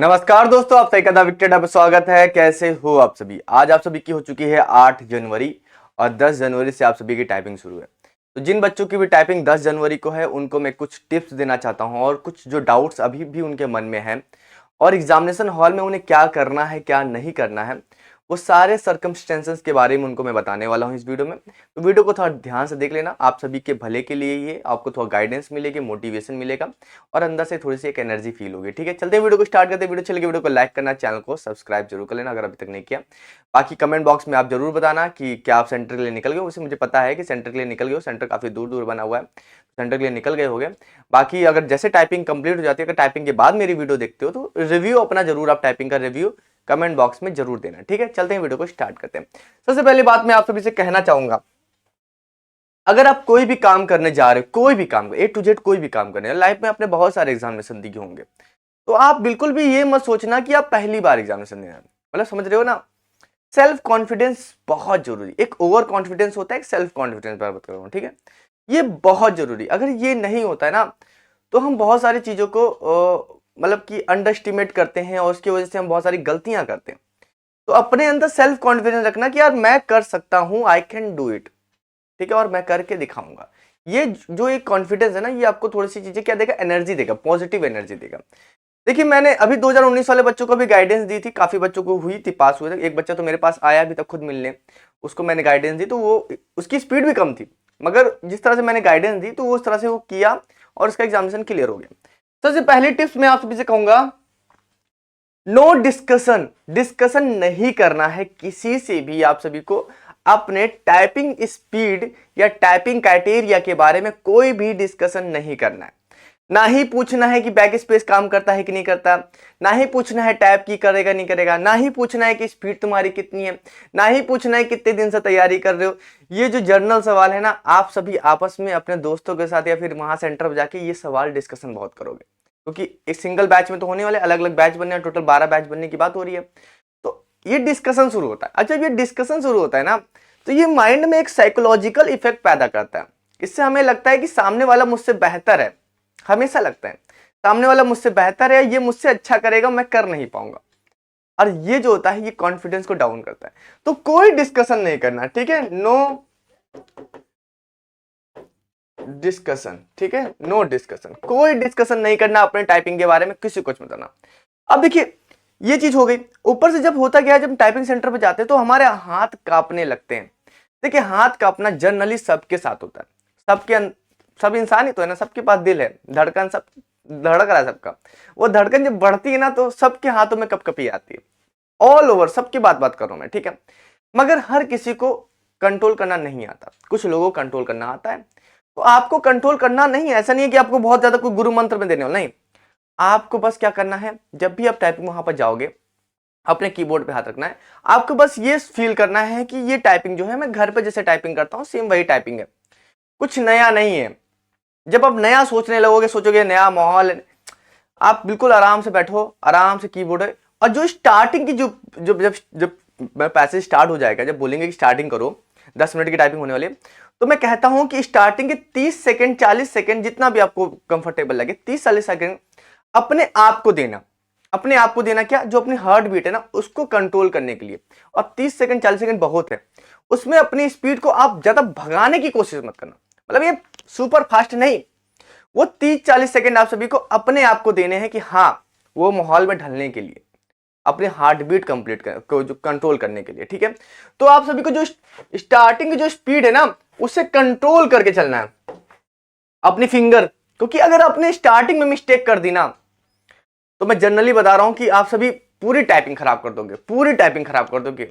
नमस्कार दोस्तों, आप सही कदा विकेट आप स्वागत है। कैसे हो आप सभी? आज आप सभी की हो चुकी है 8 जनवरी और 10 जनवरी से आप सभी की टाइपिंग शुरू है। तो जिन बच्चों की भी टाइपिंग 10 जनवरी को है उनको मैं कुछ टिप्स देना चाहता हूं और कुछ जो डाउट्स अभी भी उनके मन में हैं और एग्जामिनेशन हॉल में उन्हें क्या करना है क्या नहीं करना है, वो सारे सर्कमस्टेंसेस के बारे में उनको मैं बताने वाला हूं इस वीडियो में। तो वीडियो को थोड़ा ध्यान से देख लेना, आप सभी के भले के लिए ये आपको थोड़ा गाइडेंस मिलेगी, मोटिवेशन मिलेगा और अंदर से थोड़ी सी एक एनर्जी फील होगी। ठीक है, चलते हैं वीडियो को स्टार्ट करते हैं। वीडियो चलेगी, वीडियो को लाइक करना, चैनल को सब्सक्राइब जरूर कर लेना अगर अभी तक नहीं किया। बाकी कमेंट बॉक्स में आप जरूर बताना कि क्या आप सेंटर के लिए निकल गए। वैसे मुझे पता है कि सेंटर के लिए निकल गए हो, सेंटर काफी दूर दूर बना हुआ है, सेंटर के लिए निकल गए होंगे। बाकी अगर जैसे टाइपिंग कंप्लीट हो जाती है, अगर टाइपिंग के बाद मेरी वीडियो देखते हो तो रिव्यू अपना जरूर, आप टाइपिंग का रिव्यू कमेंट बॉक्स में जरूर देना। ठीक है, चलते हैं वीडियो को स्टार्ट करते हैं। सबसे पहली बात मैं आप सभी से कहना चाहूंगा, अगर आप कोई भी काम करने जा रहे हो, कोई भी काम ए टू जेड कोई भी काम करने लाइफ में आपने बहुत सारे एग्जामिनेशन दिए होंगे, तो आप बिल्कुल भी ये मत सोचना कि आप पहली बार एग्जामिनेशन देना, मतलब समझ रहे हो ना। सेल्फ कॉन्फिडेंस बहुत जरूरी, एक ओवर कॉन्फिडेंस होता है, एक सेल्फ कॉन्फिडेंस पर बात कर रहा हूं। ठीक है, ये बहुत जरूरी, अगर ये नहीं होता है ना तो हम बहुत सारी चीजों को मतलब कि अंडर एस्टिमेट करते हैं और उसकी वजह से हम बहुत सारी गलतियां करते हैं। तो अपने अंदर सेल्फ कॉन्फिडेंस रखना कि यार मैं कर सकता हूं, आई कैन डू इट। ठीक है, और मैं करके दिखाऊंगा। ये जो एक कॉन्फिडेंस है ना, ये आपको थोड़ी सी चीजें क्या देगा, एनर्जी देगा, पॉजिटिव एनर्जी देगा। देखिए मैंने अभी 2019 वाले बच्चों को भी गाइडेंस दी थी, काफी बच्चों को हुई थी, पास हुए थे। एक बच्चा तो मेरे पास आया अभी तक खुद मिलने, उसको मैंने गाइडेंस दी तो वो, उसकी स्पीड भी कम थी, मगर जिस तरह से मैंने गाइडेंस दी तो वो उस तरह से वो किया और उसका एग्जामिनेशन क्लियर हो गया। सबसे पहली टिप्स मैं आप सभी से कहूंगा, नो डिस्कशन। डिस्कशन नहीं करना है किसी से भी आप सभी को। अपने टाइपिंग स्पीड या टाइपिंग क्राइटेरिया के बारे में कोई भी डिस्कशन नहीं करना है। ना ही पूछना है कि बैक स्पेस काम करता है कि नहीं करता, ना ही पूछना है टाइप की करेगा नहीं करेगा, ना ही पूछना है कि स्पीड तुम्हारी कितनी है, ना ही पूछना है कितने दिन से तैयारी कर रहे हो। ये जो जर्नल सवाल है ना, आप सभी आपस में अपने दोस्तों के साथ या फिर वहां सेंटर पर जाके ये सवाल डिस्कशन बहुत करोगे, क्योंकि एक सिंगल बैच में तो होने वाले, अलग अलग बैच बनने, टोटल 12 बैच बनने की बात हो रही है। तो ये डिस्कशन शुरू होता है। अच्छा, ये डिस्कशन शुरू होता है ना, तो ये माइंड में एक साइकोलॉजिकल इफेक्ट पैदा करता है। इससे हमें लगता है कि सामने वाला मुझसे बेहतर है, हमेशा लगता है सामने वाला मुझसे बेहतर है, ये मुझसे अच्छा करेगा, मैं कर नहीं पाऊंगा। और ये जो होता है ये कॉन्फिडेंस को डाउन करता है। तो कोई डिस्कशन नहीं करना, ठीक है, नो डिस्कशन। ठीक है, नो डिस्कशन, कोई डिस्कशन नहीं करना अपने टाइपिंग के बारे में, किसी को कुछ बताना। अब देखिए ये चीज हो गई। ऊपर से जब होता क्या है, जब टाइपिंग सेंटर पे जाते हैं तो हमारे हाथ कांपने लगते हैं। देखिए हाथ कांपना जनरली सबके साथ होता है, सब इंसान ही तो है ना, सबके पास दिल है, धड़कन सब धड़क रहा है सबका। वो धड़कन जब बढ़ती है ना तो सबके हाथों में कपकपी आती है, ऑल ओवर सबकी बात बात कर रहा हूं मैं। ठीक है, मगर हर किसी को कंट्रोल करना नहीं आता, कुछ लोगों को कंट्रोल करना आता है। तो आपको कंट्रोल करना नहीं है, ऐसा नहीं है कि आपको बहुत ज्यादा कोई गुरु मंत्र में देने वाला, नहीं। आपको बस क्या करना है, जब भी आप टाइपिंग वहां पर जाओगे अपने कीबोर्ड पे हाथ रखना है। आपको बस ये फील करना है कि ये टाइपिंग जो है मैं घर पे जैसे टाइपिंग करता हूं सेम वही टाइपिंग है, कुछ नया नहीं है। जब आप नया सोचने लगोगे, सोचोगे नया माहौल है, आप बिल्कुल आराम से बैठो, आराम से कीबोर्ड है। और जो स्टार्टिंग की जो जब जब जब पैसेज स्टार्ट हो जाएगा, जब बोलेंगे कि स्टार्टिंग करो, 10 मिनट की टाइपिंग होने वाली है, तो मैं कहता हूं कि स्टार्टिंग के 30 सेकंड 40 सेकंड जितना भी आपको कंफर्टेबल लगे, 30-40 सेकंड अपने आप को देना। अपने आप को देना क्या, जो अपनी हार्ट बीट है ना उसको कंट्रोल करने के लिए। और 30 सेकंड 40 सेकंड बहुत है, उसमें अपनी स्पीड को आप ज्यादा भगाने की कोशिश मत करना, मतलब ये सुपर फास्ट नहीं। वो 30-40 सेकंड आप सभी को अपने आप को देने हैं कि हाँ, वो माहौल में ढलने के लिए, अपने हार्ट बीट कंप्लीट को जो कंट्रोल करने के लिए। ठीक है, तो आप सभी को जो स्टार्टिंग की जो स्पीड है ना उसे कंट्रोल करके चलना है अपनी फिंगर, क्योंकि अगर आपने स्टार्टिंग में मिस्टेक कर दी ना, तो मैं जनरली बता रहा हूं कि आप सभी पूरी टाइपिंग खराब कर दोगे, पूरी टाइपिंग खराब कर दोगे।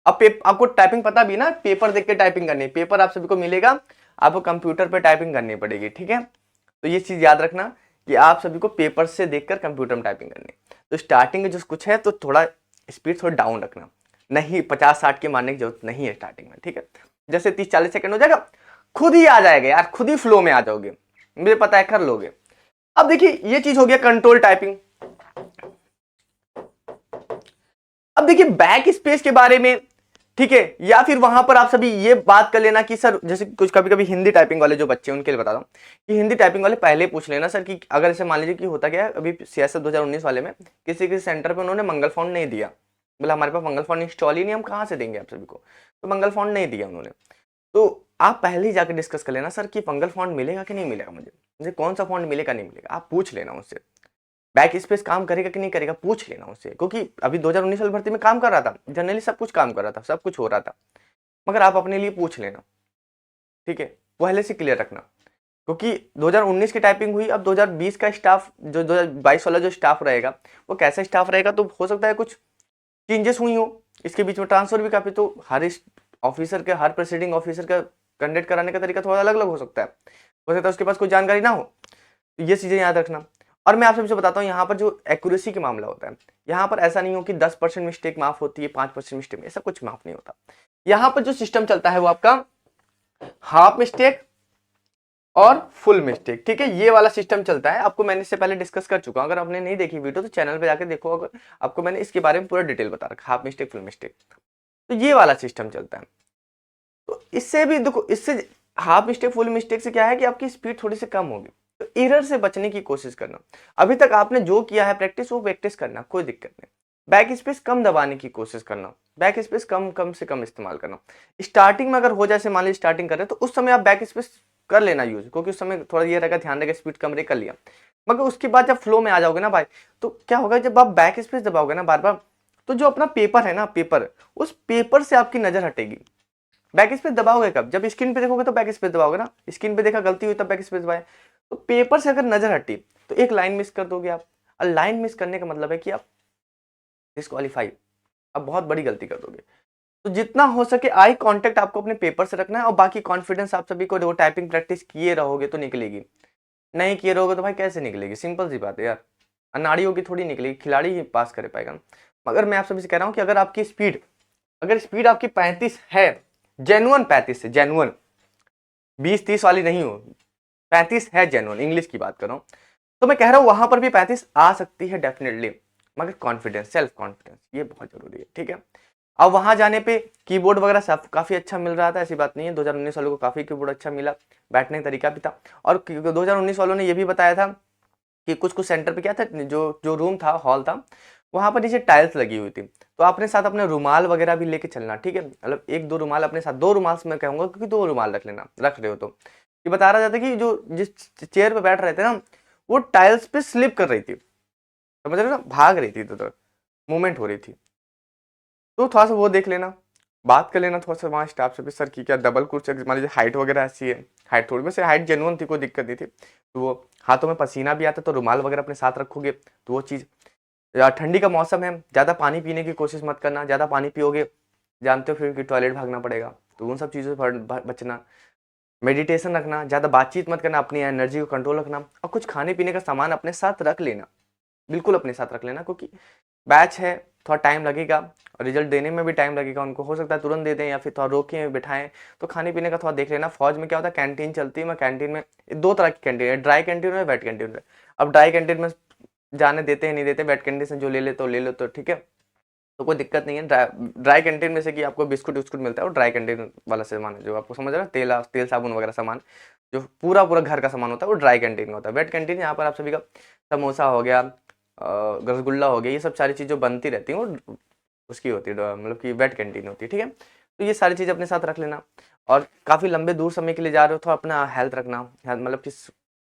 अब आपको टाइपिंग पता भी ना, पेपर देख के टाइपिंग करनी, पेपर आप सभी को मिलेगा, आपको कंप्यूटर पे टाइपिंग करनी पड़ेगी। ठीक है, तो ये चीज याद रखना कि आप सभी को पेपर से देखकर कंप्यूटर में टाइपिंग करनी। तो स्टार्टिंग में जो कुछ है तो थोड़ा स्पीड थोड़ा डाउन रखना, नहीं 50-60 के मारने की जरूरत नहीं है स्टार्टिंग में। ठीक है, जैसे 30-40 सेकंड हो जाएगा, खुद ही आ जाएगा यार, खुद ही फ्लो में आ जाओगे, मुझे पता है कर लोगे। अब देखिए ये चीज हो गया कंट्रोल टाइपिंग। अब देखिए बैक स्पेस के बारे में ठीक है। या फिर वहां पर आप सभी ये बात कर लेना कि सर जैसे कुछ कभी कभी हिंदी टाइपिंग वाले जो बच्चे हैं उनके लिए बता दूं कि हिंदी टाइपिंग वाले पहले पूछ लेना सर कि अगर ऐसे मान लीजिए कि होता क्या है, अभी सियासत 2019 वाले में किसी किसी सेंटर पे उन्होंने मंगल फॉन्ट नहीं दिया, बोला हमारे पास मंगल फॉन्ट इंस्टॉल ही नहीं, हम कहाँ से देंगे आप सभी को, तो मंगल फॉन्ट नहीं दिया उन्होंने। तो आप पहले ही जाकर डिस्कस कर लेना सर कि मंगल फॉन्ट मिलेगा कि नहीं मिलेगा, मुझे कौन सा फॉन्ट मिलेगा नहीं मिलेगा, आप पूछ लेना उससे। बैक स्पेस काम करेगा कि नहीं करेगा पूछ लेना उससे, क्योंकि अभी 2019 वाली भर्ती में काम कर रहा था, जनरली सब कुछ काम कर रहा था, सब कुछ हो रहा था, मगर आप अपने लिए पूछ लेना, ठीक है, पहले से क्लियर रखना। क्योंकि 2019 की टाइपिंग हुई, अब 2020 का स्टाफ जो 2022 वाला जो स्टाफ रहेगा वो कैसा स्टाफ रहेगा, तो हो सकता है कुछ चेंजेस हुई हो इसके बीच में, ट्रांसफर भी काफी, तो हर ऑफिसर के, हर प्रेसिडिंग ऑफिसर का कंडक्ट कराने का तरीका थोड़ा अलग अलग हो सकता है उसके पास कोई जानकारी ना हो, तो ये चीजें याद रखना। और मैं आप सबसे बताता हूँ यहाँ पर जो एक्यूरेसी का मामला होता है, यहाँ पर ऐसा नहीं हो कि 10% मिस्टेक माफ होती है, 5% मिस्टेक, ऐसा कुछ माफ नहीं होता। यहाँ पर जो सिस्टम चलता है वो आपका हाफ मिस्टेक और फुल मिस्टेक, ठीक है, ये वाला सिस्टम चलता है। आपको मैंने इससे पहले डिस्कस कर चुका हूं, अगर आपने नहीं देखी वीडियो तो चैनल पे जाके देखो, अगर आपको मैंने इसके बारे में पूरा डिटेल बता रखा, हाफ मिस्टेक फुल मिस्टेक, तो ये वाला सिस्टम चलता है। तो इससे भी देखो, इससे हाफ मिस्टेक फुल मिस्टेक से क्या है कि आपकी स्पीड थोड़ी सी कम होगी, तो एरर से बचने की कोशिश करना। अभी तक आपने जो किया है प्रैक्टिस वो प्रैक्टिस करना, कोई दिक्कत नहीं। बैक स्पेस कम दबाने की कोशिश करना, बैक स्पेस कम से कम इस्तेमाल करना। स्टार्टिंग में अगर हो जाए, मान लीजिए स्टार्टिंग कर रहे हैं तो उस समय आप बैक स्पेस कर लेना यूज, क्योंकि उस समय थोड़ा ये रहेगा, ध्यान रहेगा, स्पीड कम रही कर लिया। मगर उसके बाद जब फ्लो में आ जाओगे ना भाई, तो क्या होगा, जब आप बैक स्पेस दबाओगे ना बार बार, तो जो अपना पेपर है ना, पेपर, उस पेपर से आपकी नजर हटेगी। बैक स्पेस दबाओगे कब, जब स्क्रीन पे देखोगे तो बैक स्पेस दबाओगे ना, स्क्रीन पे देखा गलती हुई तब बैक स्पेस दबाए, तो पेपर से अगर नजर हटी तो एक लाइन मिस कर दोगे आप, और लाइन मिस करने का मतलब है कि आप डिस्क्वालीफाई, अब बहुत बड़ी गलती कर दोगे। तो जितना हो सके आई कांटेक्ट आपको अपने पेपर से रखना है, और बाकी कॉन्फिडेंस आप सभी को, टाइपिंग प्रैक्टिस किए रहोगे तो निकलेगी, नहीं किए रहोगे तो भाई कैसे निकलेगी, सिंपल सी बात है यार, अनाड़ियों की थोड़ी निकलेगी, खिलाड़ी ही पास कर पाएगा। मगर मैं आप सभी से कह रहा हूं कि अगर आपकी स्पीड, अगर स्पीड आपकी 35 है, जेनुअन 35 है, जेनुअन 20-30 वाली नहीं हो, 35 है जेनुअन, इंग्लिश की बात कर रहा हूं, तो मैं कह रहा हूं वहां पर भी 35 आ सकती है डेफिनेटली, मगर कॉन्फिडेंस, सेल्फ कॉन्फिडेंस ये बहुत जरूरी है, ठीक है। अब वहां जाने पे कीबोर्ड वगैरह सब काफी अच्छा मिल रहा था, ऐसी बात नहीं है, 2019 वालों को काफी कीबोर्ड अच्छा मिला, बैठने का तरीका भी था, और 2019 वालों ने ये भी बताया था कि कुछ कुछ सेंटर पे क्या था, जो जो रूम था, हॉल था, वहां पर नीचे टाइल्स लगी हुई थी, तो अपने साथ अपने रुमाल वगैरह भी लेके चलना, ठीक है, मतलब एक दो रुमाल अपने साथ, दो रुमाल से मैं कहूंगा, क्योंकि दो रुमाल रख लेना, रख रहे हो तो ये बता रहा था कि जो जिस चेयर पे बैठ रहे थे ना, वो टाइल्स पे स्लिप कर रही थी, समझ रहे हो ना, भाग रही थी, तो मूवमेंट हो रही थी, तो थोड़ा सा वो देख लेना, बात कर लेना थोड़ा सा वहाँ स्टाफ से भी, सर की क्या डबल कुर्सी, मान लीजिए हाइट वगैरह ऐसी है, हाइट थोड़ी, वैसे हाइट जेन्युइन थी, कोई दिक्कत नहीं थी, तो वो हाथों में पसीना भी आता तो रुमाल वगैरह अपने साथ रखोगे, तो वो चीज़, ठंडी का मौसम है, ज़्यादा पानी पीने की कोशिश मत करना, ज़्यादा पानी पियोगे जानते हो फिर कि टॉयलेट भागना पड़ेगा, तो उन सब चीज़ों से बचना। मेडिटेशन रखना, ज़्यादा बातचीत मत करना, अपनी एनर्जी को कंट्रोल रखना, और कुछ खाने पीने का सामान अपने साथ रख लेना, बिल्कुल अपने साथ रख लेना, क्योंकि बैच है, थोड़ा टाइम लगेगा, और रिजल्ट देने में भी टाइम लगेगा, उनको हो सकता है तुरंत दे दें या फिर थोड़ा रोके बिठाएं, तो खाने पीने का थोड़ा देख लेना। फौज में क्या होता है, कैंटीन चलती है, मैं कैंटीन में दो तरह की कैंटीन है, ड्राई कैंटीन है, वेट कैंटीन है। अब ड्राई कैंटीन में जाने देते हैं नहीं देते, वेट कैंटीन से जो ले लो तो ठीक है, तो कोई दिक्कत नहीं है। ड्राई कैंटीन में से कि आपको बिस्कुट विस्कुट मिलता है, वो ड्राई कैंटीन वाला सामान है, जो आपको समझ रहा है, तेल साबुन वगैरह सामान, जो पूरा पूरा घर का सामान होता है वो ड्राई कैंटीन का होता है। वेट कैंटीन यहाँ पर आप सभी का समोसा हो गया, रसगुल्ला हो गया, ये सब सारी चीज़ जो बनती रहती हैं वो उसकी होती है, मतलब कि वेट कैंटीन होती है, ठीक है। तो ये सारी चीज़ अपने साथ रख लेना, और काफ़ी लंबे दूर समय के लिए जा रहे हो तो अपना हेल्थ रखना, हेल्थ मतलब कि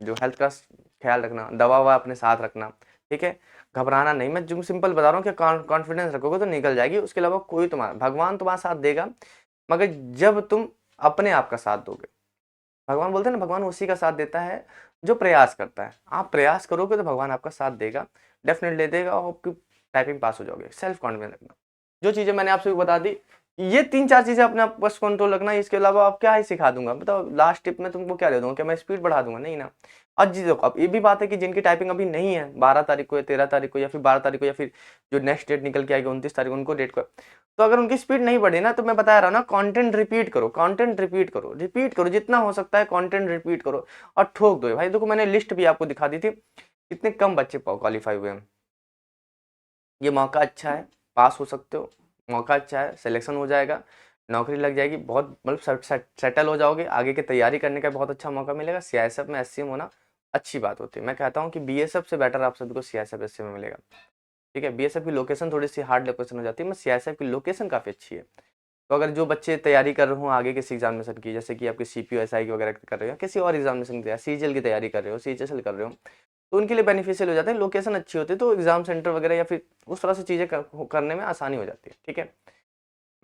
जो हेल्थ का ख्याल रखना, दवा ववा अपने साथ रखना, ठीक है। घबराना नहीं, मैं जो सिंपल बता रहा हूँ कि कॉन्फिडेंस रखोगे तो निकल जाएगी, उसके अलावा कोई तुम्हारा, भगवान तुम्हारा साथ देगा, मगर जब तुम अपने आप का साथ दोगे, भगवान बोलते हैं ना, भगवान उसी का साथ देता है जो प्रयास करता है, आप प्रयास करोगे तो भगवान आपका साथ देगा, डेफिनेटली देगा, और आपकी टाइपिंग पास हो जाओगे। सेल्फ कॉन्फिडेंस रखना, जो चीज़ें मैंने आपसे बता दी, ये 3-4 चीज़ें अपने आप बस कंट्रोल रखना, इसके अलावा आप क्या ही सिखा दूंगा, बताओ लास्ट टिप में तुमको क्या दे दूंगा, क्या मैं स्पीड बढ़ा दूंगा, नहीं ना। और जी देखो, अब ये भी बात है कि जिनकी टाइपिंग अभी नहीं है, 12 तारीख को या 13 तारीख को या फिर 12 तारीख को, या फिर जो नेक्स्ट डेट निकल के आएगी 29 तारीख को, उनको डेट को, तो अगर उनकी स्पीड नहीं बढ़ी ना, तो मैं बता रहा हूँ ना, कंटेंट रिपीट करो, कंटेंट रिपीट करो, रिपीट करो जितना हो सकता है, कंटेंट रिपीट करो, और ठोक दो भाई। देखो मैंने लिस्ट भी आपको दिखा दी थी, कितने कम बच्चे क्वालिफाई हुए हैं, ये मौका अच्छा है, पास हो सकते हो, मौका अच्छा है, सिलेक्शन हो जाएगा, नौकरी लग जाएगी, बहुत मतलब सेटल हो जाओगे, आगे की तैयारी करने का बहुत अच्छा मौका मिलेगा। सीआईएसएफ में एससीएम होना अच्छी बात होती है। मैं कहता हूँ कि बीएसएफ से बेटर आप सभी को सीआईएसएफ एससीएम में मिलेगा। ठीक है, बीएसएफ की लोकेशन थोड़ी सी हार्ड लोकेशन हो जाती है, मैं सीआईएसएफ की लोकेशन काफ़ी अच्छी है। तो अगर जो बच्चे तैयारी कर रहे हो आगे किसी एग्जामिनेशन की, जैसे कि आपके सीपीयू एसआई की वगैरह कर रहे हो, किसी और एग्जामिनेशन की, सीजीएल की तैयारी कर रहे हो, सीएचएसएल कर रहे हो, तो उनके लिए बेनिफिशियल हो जाता है। लोकेशन अच्छी होती है तो एग्जाम सेंटर वगैरह या फिर उस तरह से चीज़ें करने में आसानी हो जाती है। ठीक है,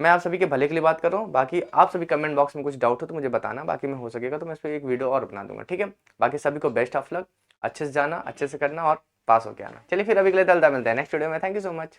मैं आप सभी के भले के लिए बात कर रहा हूँ। बाकी आप सभी कमेंट बॉक्स में कुछ डाउट हो तो मुझे बताना, बाकी मैं हो सकेगा तो मैं इस पर एक वीडियो और बना दूंगा। ठीक है, बाकी सभी को बेस्ट ऑफ लक, अच्छे से जाना, अच्छे से करना और पास होके आना। चलिए फिर अभी के लिए मिलते हैं नेक्स्ट वीडियो में। Thank you so much.